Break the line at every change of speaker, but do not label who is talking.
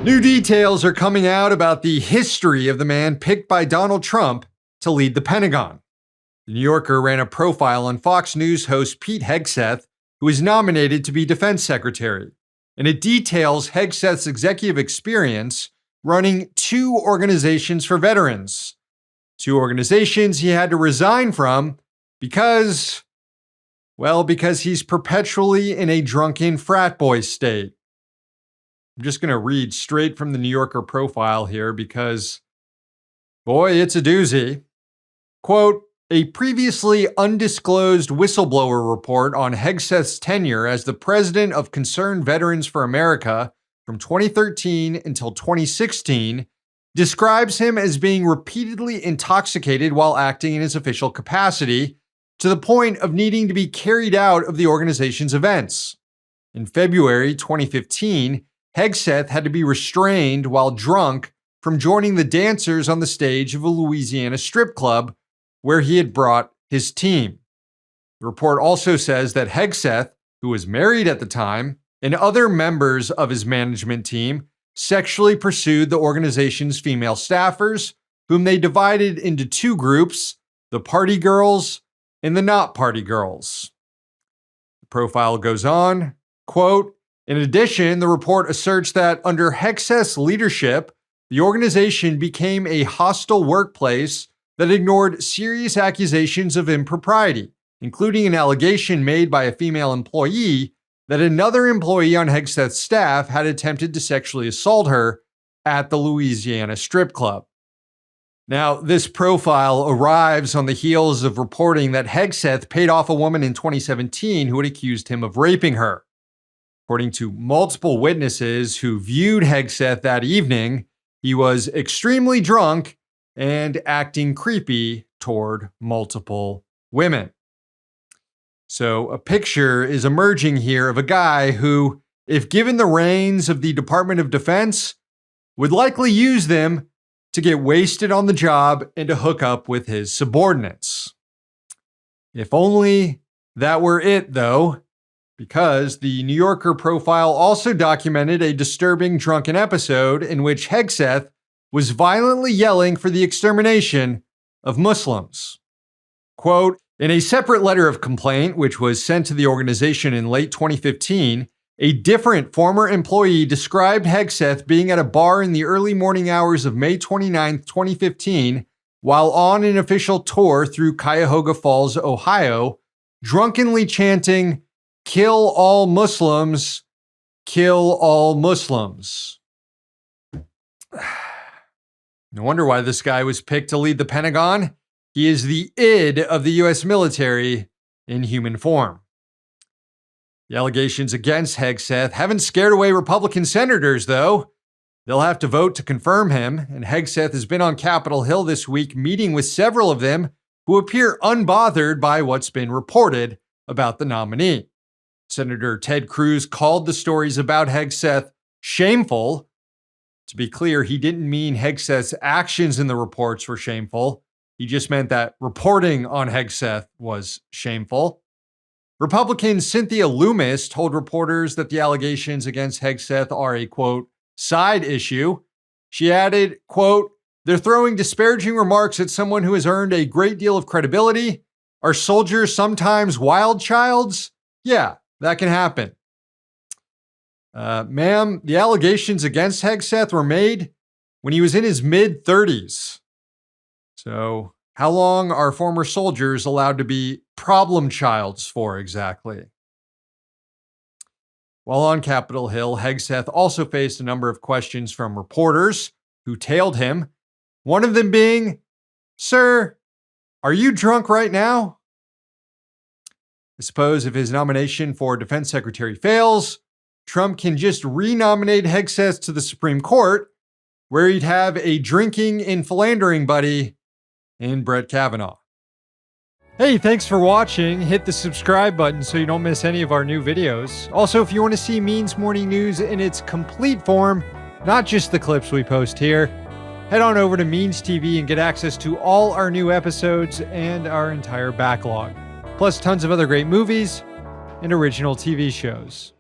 New details are coming out about the history of the man picked by Donald Trump to lead the Pentagon. The New Yorker ran a profile on Fox News host Pete Hegseth, who was nominated to be defense secretary. And it details Hegseth's executive experience running 2 organizations for veterans. 2 organizations he had to resign from because he's perpetually in a drunken frat boy state. I'm just going to read straight from the New Yorker profile here because, boy, it's a doozy. Quote, a previously undisclosed whistleblower report on Hegseth's tenure as the president of Concerned Veterans for America from 2013 until 2016 describes him as being repeatedly intoxicated while acting in his official capacity to the point of needing to be carried out of the organization's events. In February 2015, Hegseth had to be restrained while drunk from joining the dancers on the stage of a Louisiana strip club where he had brought his team. The report also says that Hegseth, who was married at the time, and other members of his management team sexually pursued the organization's female staffers, whom they divided into 2 groups, the party girls and the not party girls. The profile goes on, quote, in addition, the report asserts that under Hegseth's leadership, the organization became a hostile workplace that ignored serious accusations of impropriety, including an allegation made by a female employee that another employee on Hegseth's staff had attempted to sexually assault her at the Louisiana strip club. Now, this profile arrives on the heels of reporting that Hegseth paid off a woman in 2017 who had accused him of raping her. According to multiple witnesses who viewed Hegseth that evening, he was extremely drunk and acting creepy toward multiple women. So a picture is emerging here of a guy who, if given the reins of the Department of Defense, would likely use them to get wasted on the job and to hook up with his subordinates. If only that were it, though, because the New Yorker profile also documented a disturbing drunken episode in which Hegseth was violently yelling for the extermination of Muslims. Quote, in a separate letter of complaint, which was sent to the organization in late 2015, a different former employee described Hegseth being at a bar in the early morning hours of May 29, 2015, while on an official tour through Cuyahoga Falls, Ohio, drunkenly chanting, "Kill all Muslims, kill all Muslims." No wonder why this guy was picked to lead the Pentagon. He is the id of the U.S. military in human form. The allegations against Hegseth haven't scared away Republican senators, though. They'll have to vote to confirm him, and Hegseth has been on Capitol Hill this week meeting with several of them who appear unbothered by what's been reported about the nominee. Senator Ted Cruz called the stories about Hegseth shameful. To be clear, he didn't mean Hegseth's actions in the reports were shameful. He just meant that reporting on Hegseth was shameful. Republican Cynthia Loomis told reporters that the allegations against Hegseth are a, quote, side issue. She added, quote, they're throwing disparaging remarks at someone who has earned a great deal of credibility. Are soldiers sometimes wild childs? Yeah, that can happen. Ma'am, the allegations against Hegseth were made when he was in his mid-30s. So how long are former soldiers allowed to be problem childs for exactly? While on Capitol Hill, Hegseth also faced a number of questions from reporters who tailed him, one of them being, "Sir, are you drunk right now?" I suppose if his nomination for defense secretary fails, Trump can just renominate Hegseth to the Supreme Court, where he'd have a drinking and philandering buddy in Brett Kavanaugh. Hey, thanks for watching. Hit the subscribe button so you don't miss any of our new videos. Also, if you want to see Means Morning News in its complete form, not just the clips we post here, head on over to Means TV and get access to all our new episodes and our entire backlog, plus tons of other great movies and original TV shows.